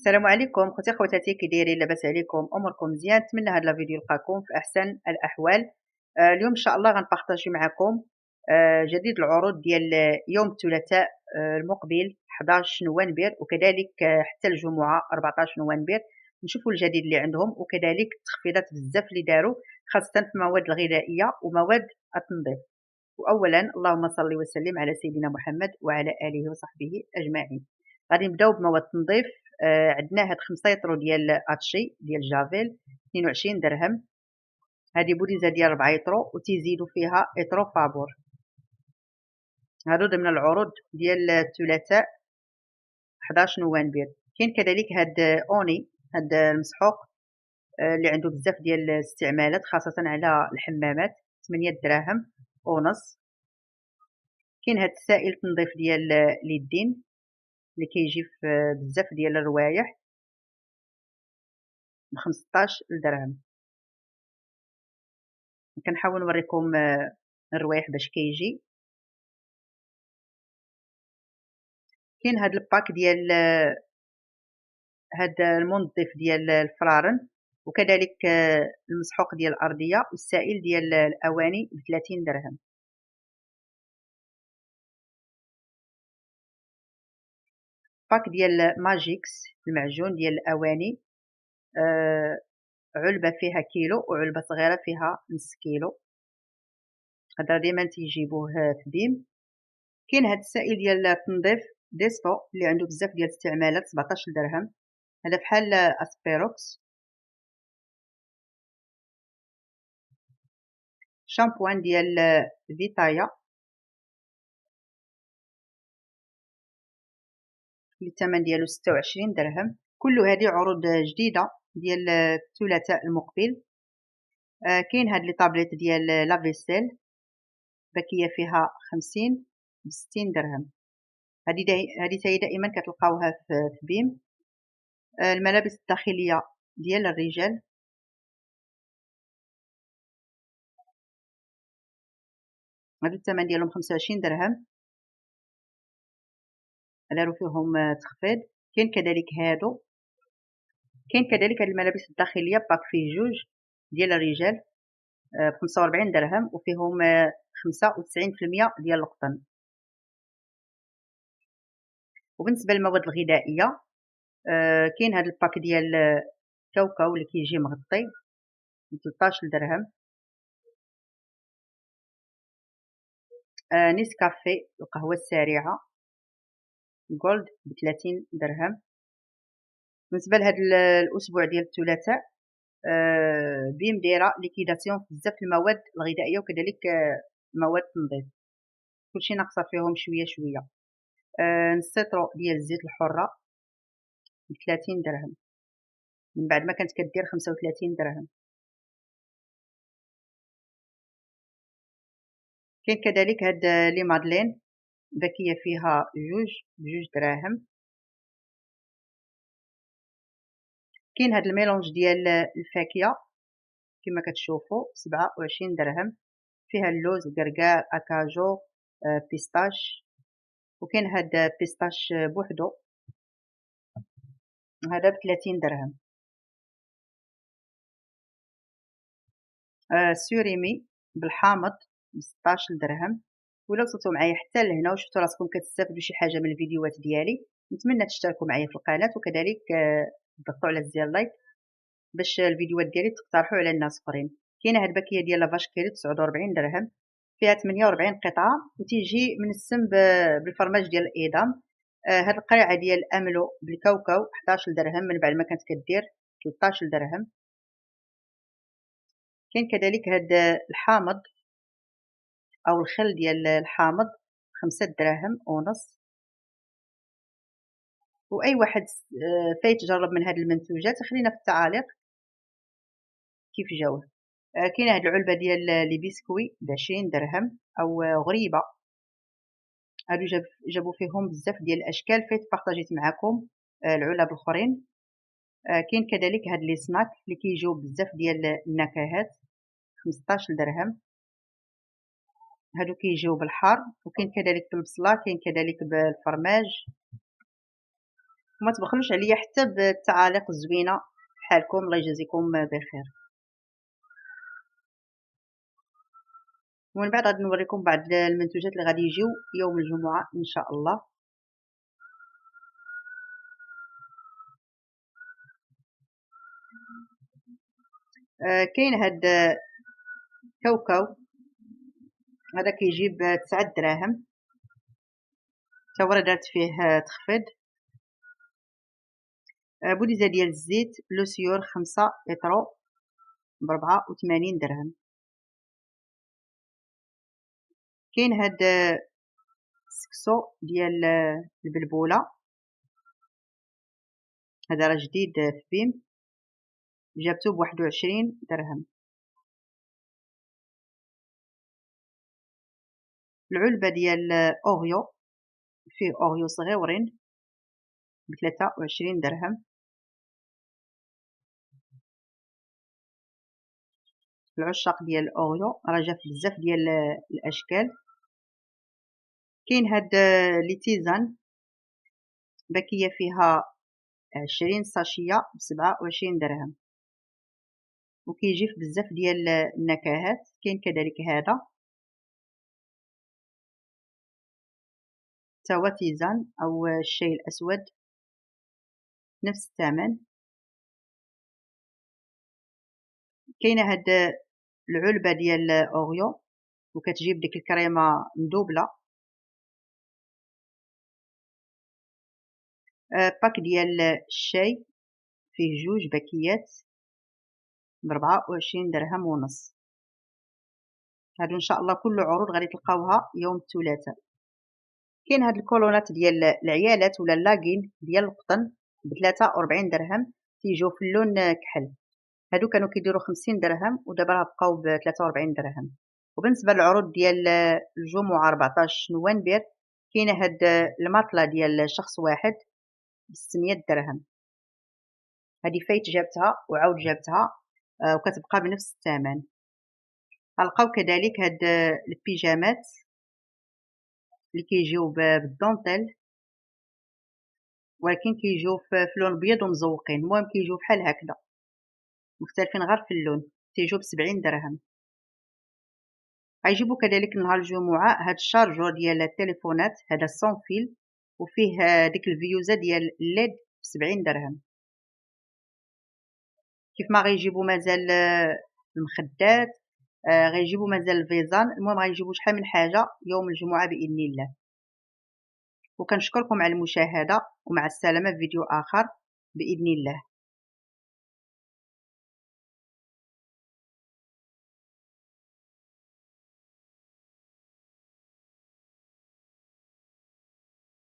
السلام عليكم خوتي خواتاتي، كي دايرين؟ لاباس عليكم؟ اموركم مزيان؟ نتمنى هذا الفيديو يلقاكم في احسن الاحوال. اليوم ان شاء الله غنبارطاجي معكم جديد العروض ديال يوم الثلاثاء المقبل 11 نوفمبر، وكذلك حتى الجمعه 14 نوفمبر. نشوفوا الجديد اللي عندهم، وكذلك التخفيضات بزاف اللي داروا خاصه في المواد الغذائيه ومواد التنظيف. واولا اللهم صل وسلم على سيدنا محمد وعلى اله وصحبه اجمعين. غادي نبداو بمواد التنظيف. عندنا هاد 5 يطرو ديال اتشي ديال جافيل 22 درهم. هذه بوليزه ديال 4 يطرو وتيزيدوا فيها يطرو فابور. هادو ضمن العروض ديال الثلاثاء 11 نوفمبر. كاين كذلك هاد اوني، هاد المسحوق اللي عنده بزاف ديال الاستعمالات خاصه على الحمامات 8 دراهم ونص. كاين هاد السائل تنظيف ديال اليدين اللي كيجي في بزاف ديال الروايح ب 15 درهم. كنحاول نوريكم الروايح باش كيجي. كاين هاد الباك ديال هاد المنظف ديال الفرارن، وكذلك المسحوق ديال الارضيه والسائل ديال الاواني ب 30 درهم. باك ديال ماجيكس المعجون ديال الاواني، علبه فيها كيلو وعلبه صغيره فيها نص كيلو. هذا ديما تيجيبوه في بيم. كاين هاد السائل ديال التنظيف ديستو اللي عنده بزاف ديال الاستعمالات 17 درهم. هذا بحال اسبيروكس. شامبوان ديال فيتايا اللي الثمن ديالو 26 درهم. كل هذه عروض جديده ديال الثلاثاء المقبل. كاين هاد لي طابليت ديال لافيسيل باكيه فيها 50 ب 60 درهم. هذه تاهي دائما كتلقاوها في بيم. الملابس الداخليه ديال الرجال، هادو الثمن ديالهم 25 درهم، داروا فيهم تخفيض. كاين كذلك هادو. كاين كذلك هاد الملابس الداخليه باك فيه جوج ديال الرجال ب 45 درهم، وفيهم 95% ديال القطن. وبالنسبه للمواد الغذائيه كاين هاد الباك ديال كاوكاو اللي كيجي مغطي ب 13 درهم. نيسكافي القهوه السريعه جولد ب 30 درهم. بالنسبه لهاد الاسبوع ديال الثلاثاء بيم دايره ليكيداسيون في بزاف المواد الغذائيه وكذلك مواد التنظيف، كلشي ناقصه فيهم شويه شويه. نسيترو ديال الزيت الحره ب 30 درهم من بعد ما كانت كدير 35 درهم. كاين كذلك هاد لي مادلين باكيه فيها جوج بجوج دراهم. كاين هاد الميلونج ديال الفاكهه كما كتشوفوا 27 درهم، فيها اللوز الكركاع اكاجو بيستاش. وكاين هاد بيستاش بوحدو هذا ب 30 درهم. سوريمي بالحامض ب 16 درهم. ولا وصلتوا معايا حتى لهنا وشفتوا راسكم كتستافدوا شي حاجه من الفيديوهات ديالي، نتمنى تشتركوا معايا في القناه، وكذلك تضغطوا على زر لايك باش الفيديوهات ديالي تقترحوا على الناس اخرين. كاينه هاد الباكيه ديال لافاش كيري 49 درهم، فيها 48 قطعه وتيجي من السم بالفرماج ديال الايدام. هاد القرعه ديال املو بالكاوكاو 11 درهم من بعد ما كانت كدير 13 درهم. كاين كذلك هاد الحامض او الخل ديال الحامض 5 دراهم ونص. واي واحد فايت جرب من هاد المنتوجات خلينا في التعاليق كيف جاوه. كاينه هاد العلبه ديال لي بيسكوي ب 20 درهم او غريبه. هادو جابوا فيهم بزاف ديال الاشكال، فايت بارطاجيت معكم العلب الاخرين. كاين كذلك هاد لي سناك اللي كيجيو بزاف ديال النكهات 15 درهم. هادو كيجيو بالحار، وكاين كذلك بالبصله، كاين كذلك بالفرماج. وما تبخلوش عليا حتى بالتعاليق الزوينه بحالكم. الله يجازيكم بخير. ومن بعد غادي نوريكم بعض المنتوجات اللي غادي يجيو يوم الجمعه ان شاء الله. كاين هاد كاوكاو، هذا كيجيب 9 دراهم، تا هو درت فيه تخفيض. بوليزه ديال الزيت لو سيور 5 لترو ب84 درهم. كاين هاد السكسو ديال البلبوله، هذا راه جديد في بيم، جابتو ب21 درهم. العلبه ديال اوريو، فيه اوريو صغيورين ب23 درهم. العشاق ديال الاوريو راه جا في بزاف ديال الاشكال. كاين هاد لي تيزان، باكيه فيها 20 ساشيه ب27 درهم، وكيجي في بزاف ديال النكهات. كاين كذلك هذا تا هو تيزان او الشاي الاسود، نفس الثمن. كاينه هاد العلبه ديال اوريو وكتجيب ديك الكريمه مدوبله. باك ديال الشاي فيه 2 باكيات ب24 درهم ونص. هادو ان شاء الله كل عروض غادي تلقاوها يوم الثلاثاء. كاين هاد الكولونات ديال العيالات ولا اللاكين ديال القطن ب43 درهم، تيجيو في اللون كحل. هادو كانوا كيديروا 50 درهم ودابا راه بقاو ب43 درهم. وبالنسبه للعروض ديال الجمعه 14 نوفمبر، كاينه هاد الماطله ديال شخص واحد ب 600 درهم. هذه فايت جابتها وعاود جابتها وكتبقى بنفس الثمن. غنلقاو كذلك هاد البيجامات اللي كيجيو بالدونتيل، ولكن كيجيو في لون بيض ومزوقين. المهم كيجيو بحال هكذا مختلفين غير في اللون، تيجيو ب70 درهم. غيجيبو كذلك نهار الجمعة هاد الشارجور ديال التليفونات، هذا سون فيل وفيه ديك الفيوزة ديال الليد ب70 درهم. كيف ما غيجيبو مازال المخدات، غيجيبو مازال الفيزان. المهم غيجيبو شحال من حاجة يوم الجمعة بإذن الله. وكنشكركم على المشاهدة، ومع السلامة في فيديو آخر بإذن الله.